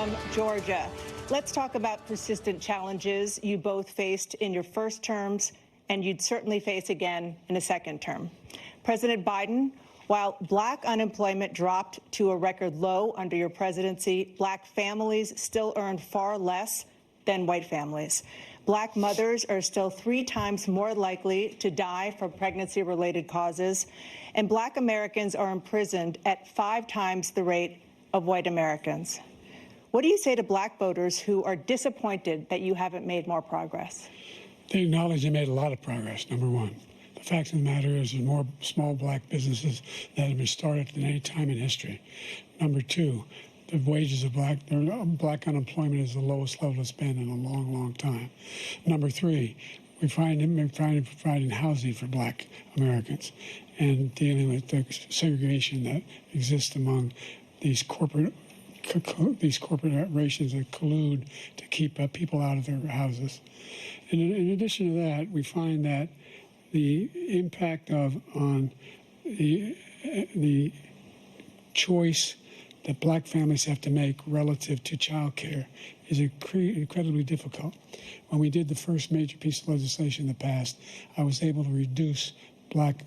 from Georgia. Let's talk about persistent challenges you both faced in your first terms and you'd certainly face again in a second term. President Biden, while black unemployment dropped to a record low under your presidency, black families still earned far less than white families. Black mothers are still 3 times more likely to die from pregnancy-related causes, and black Americans are imprisoned at 5 times the rate of white Americans. What do you say to black voters who are disappointed that you haven't made more progress? They acknowledge they made a lot of progress, number one. The fact of the matter is there's more small black businesses that have been started than any time in history. Number two, the wages of black unemployment is the lowest level it's been in a long, long time. Number three, we're trying to provide housing for black Americans and dealing with the segregation that exists among these corporations that collude to keep people out of their houses. And in addition to that, we find that the impact on the choice that black families have to make relative to child care is incredibly difficult. When we did the first major piece of legislation in the past, I was able to reduce black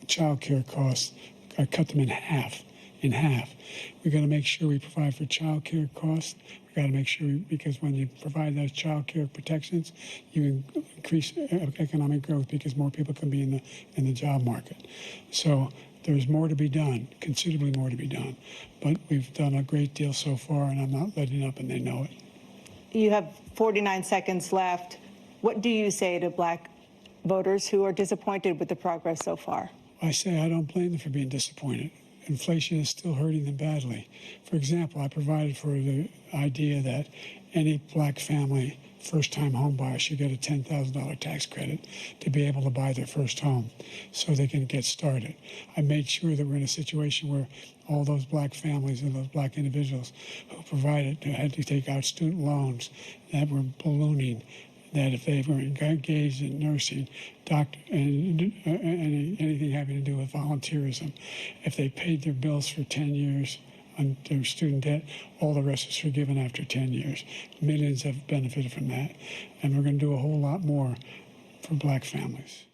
child care costs. I cut them in half. We got to make sure we provide for child care costs. We got to make sure, because when you provide those child care protections, you increase economic growth because more people can be in the job market. So there's more to be done, considerably more to be done. But we've done a great deal so far, and I'm not letting up, and they know it. You have 49 seconds left. What do you say to black voters who are disappointed with the progress so far? I say I don't blame them for being disappointed. Inflation is still hurting them badly. For example, I provided for the idea that any black family first-time home buyer should get a $10,000 tax credit to be able to buy their first home so they can get started. I made sure that we're in a situation where all those black families and those black individuals who had to take out student loans that were ballooning, that if they were engaged in nursing, doctor, and anything having to do with volunteerism, if they paid their bills for 10 years on their student debt, all the rest is forgiven after 10 years. Millions have benefited from that, and we're going to do a whole lot more for black families.